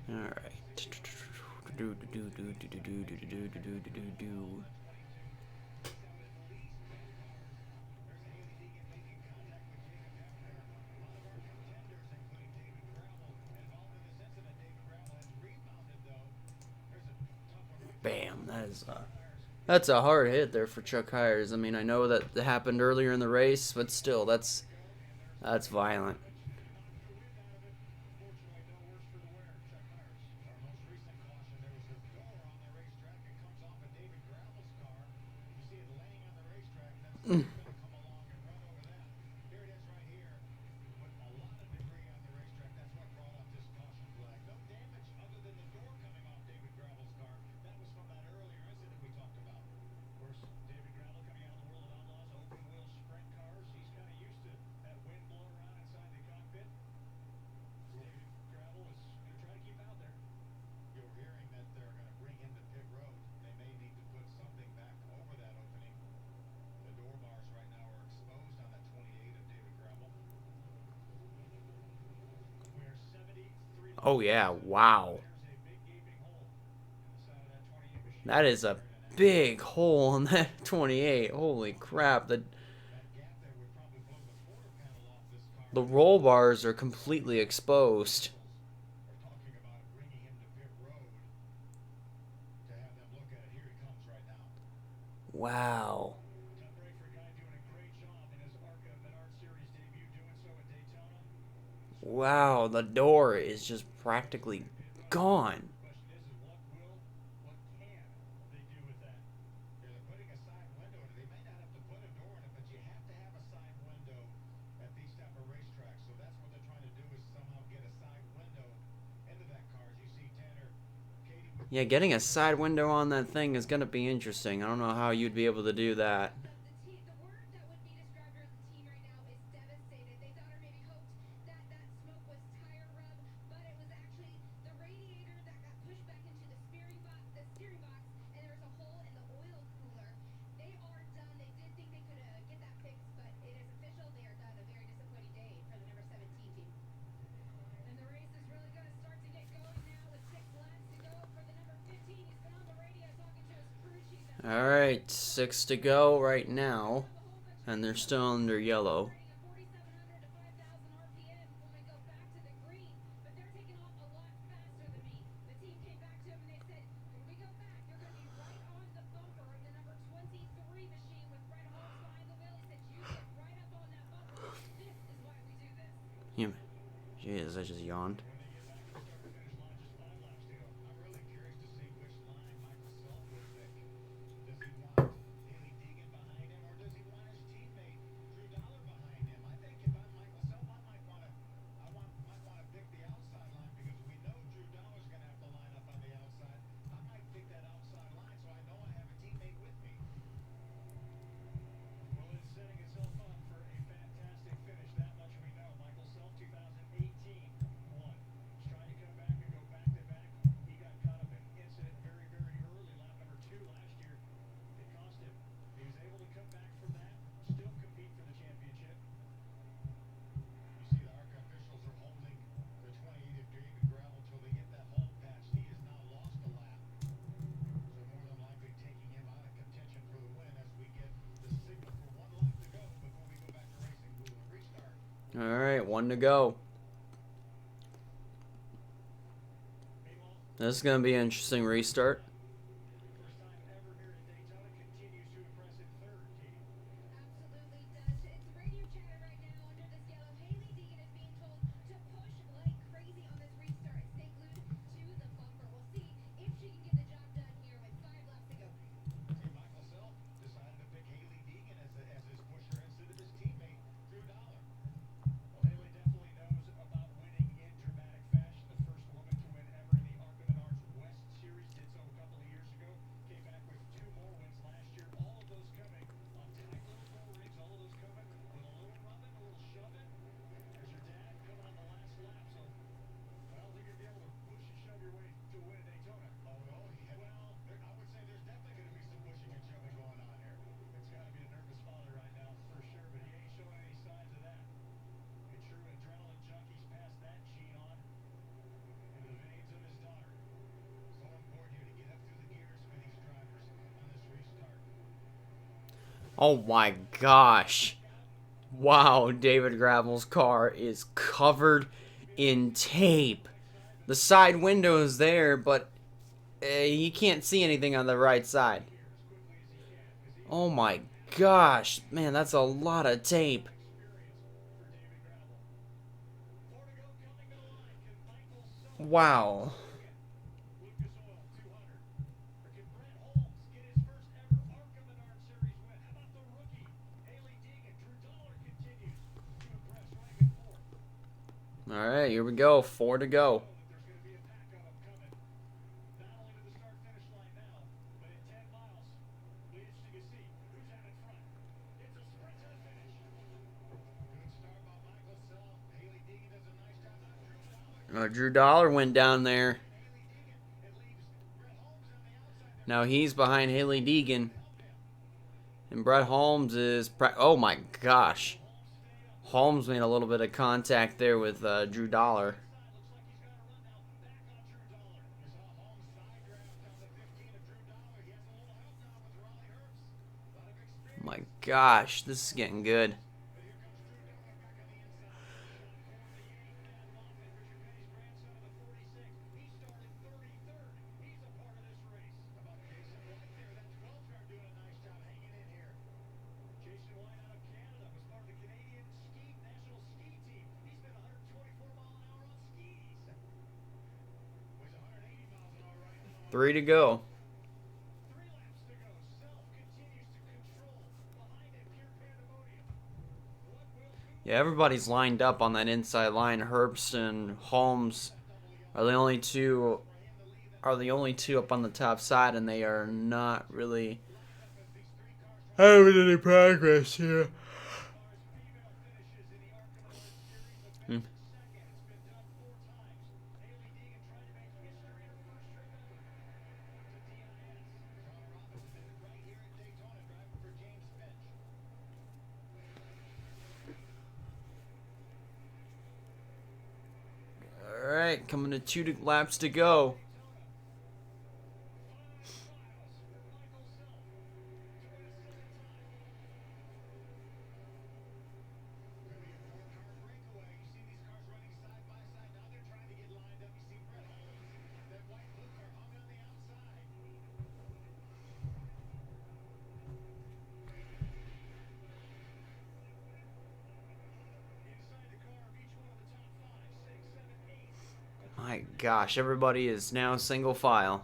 All right. Bam. That's a hard hit there for Chuck Hires. I mean, I know that happened earlier in the race, but still, that's violent. Oh yeah, wow. That is a big hole in that 28. Holy crap. The roll bars are completely exposed. Wow. Wow, the door is just practically gone. Yeah, getting a side window on that thing is going to be interesting. I don't know how you'd be able to do that. Alright, 6 to go right now. And they're still under yellow. Jeez, I just yawned. Alright, 1 to go. This is going to be an interesting restart. Oh my gosh. Wow, David Gravel's car is covered in tape. The side window is there, but you can't see anything on the right side. Oh my gosh. Man, that's a lot of tape. Wow. All right, here we go. 4 to go. Drew Dollar went down there. Now he's behind Haley Deegan. And Brett Holmes is... Oh my gosh. Holmes made a little bit of contact there with Drew Dollar. My gosh, this is getting good. Three to go. Yeah, everybody's lined up on that inside line. Herbst and Holmes are the only two up on the top side, and they are not really having any progress here. Alright, coming to 2 laps to go. My gosh, everybody is now single file.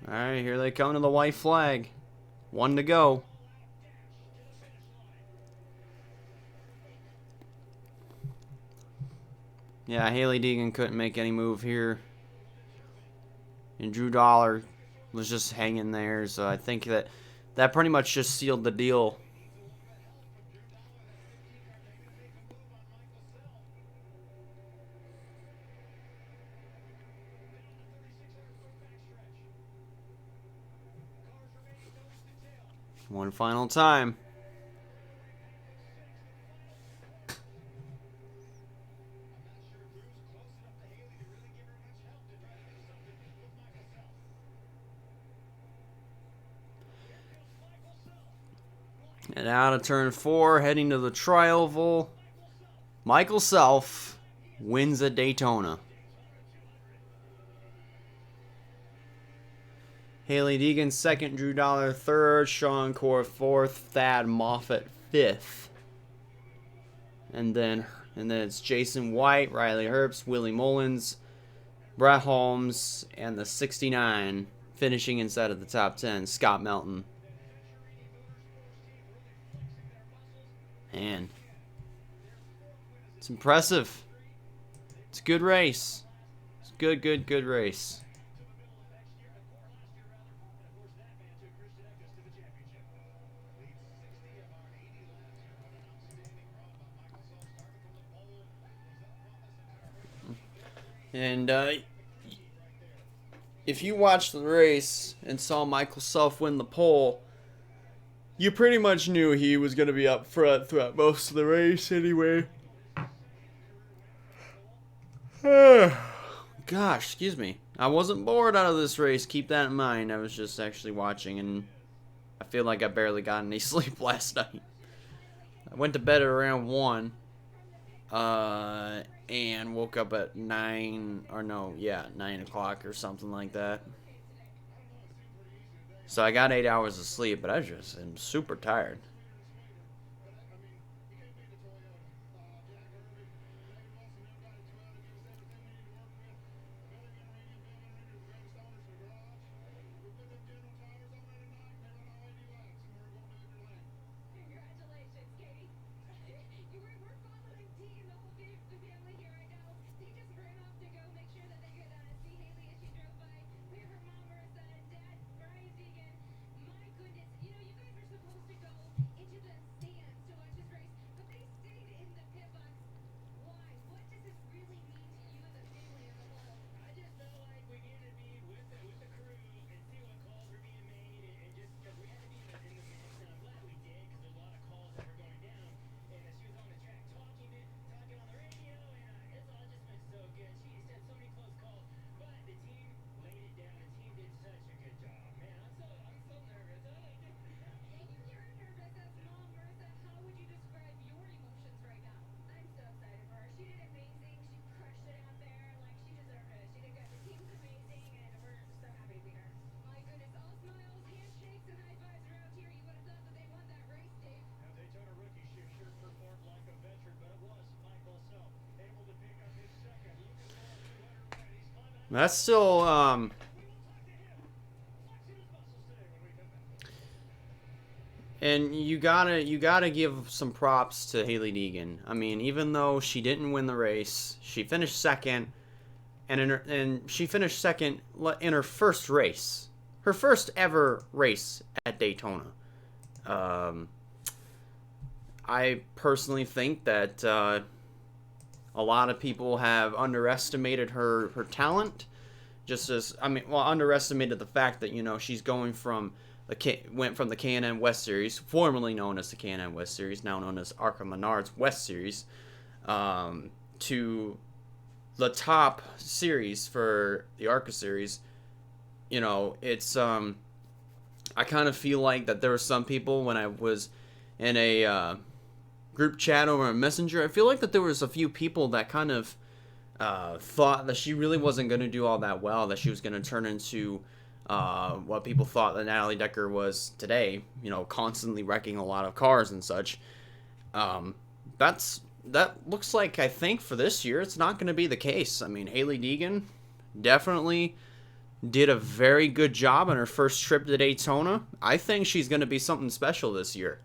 Alright, here they come to the white flag. 1 to go. Yeah, Haley Deegan couldn't make any move here. And Drew Dollar was just hanging there, so I think that pretty much just sealed the deal. One final time. And out of turn 4, heading to the tri-oval, Michael Self wins at Daytona. Haley Deegan second, Drew Dollar third, Sean Core fourth, Thad Moffitt fifth. And then it's Jason White, Riley Herbst, Willie Mullins, Brett Holmes, and the 69 finishing inside of the top 10, Scott Melton. Man, it's impressive. It's a good race. It's a good race. And if you watched the race and saw Michael Self win the pole, you pretty much knew he was going to be up front throughout most of the race anyway. Gosh, excuse me. I wasn't bored out of this race. Keep that in mind. I was just actually watching, and I feel like I barely got any sleep last night. I went to bed at around 1, and woke up at 9 o'clock or something like that. So I got 8 hours of sleep, but I just am super tired. That's still, and you gotta give some props to Hailie Deegan. I mean, even though she didn't win the race, she finished second, and she finished second in her first race, her first ever race at Daytona. I personally think that a lot of people have underestimated her talent. Underestimated the fact that, she's going from went from the K&N West Series, formerly known as the K&N West Series, now known as ARCA Menard's West Series, to the top series for the ARCA Series. It's I kind of feel like that there were some people when I was in a group chat over a messenger. I feel like that there was a few people that kind of thought that she really wasn't going to do all that well, that she was going to turn into what people thought that Natalie Decker was today, constantly wrecking a lot of cars and such. That looks like, I think, for this year, it's not going to be the case. I mean, Hailie Deegan definitely did a very good job on her first trip to Daytona. I think she's going to be something special this year.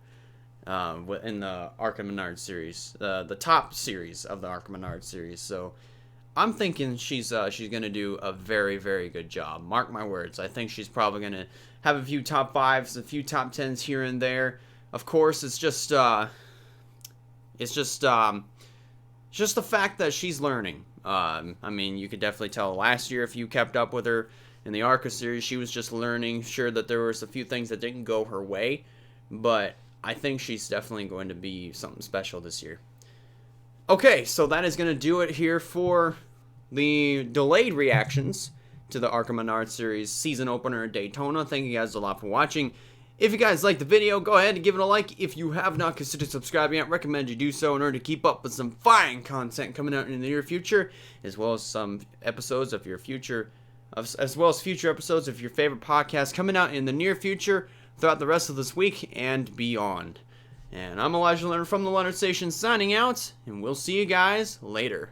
In the ARCA Menard series, the top series of the ARCA Menard series. So I'm thinking she's going to do a very, very good job. Mark my words. I think she's probably going to have a few top 5s, a few top 10s here and there. Of course, it's just the fact that she's learning. I mean, you could definitely tell last year if you kept up with her in the ARCA series, she was just learning. Sure that there was a few things that didn't go her way, but I think she's definitely going to be something special this year. Okay, so that is going to do it here for the delayed reactions to the ARCA Menard Series season opener at Daytona. Thank you guys a lot for watching. If you guys liked the video, go ahead and give it a like. If you have not considered subscribing yet, recommend you do so in order to keep up with some fine content coming out in the near future, as well as some episodes of your future, as well as future episodes of your favorite podcast coming out in the near future throughout the rest of this week and beyond. And I'm Elijah Leonard from the Leonard Station signing out, and we'll see you guys later.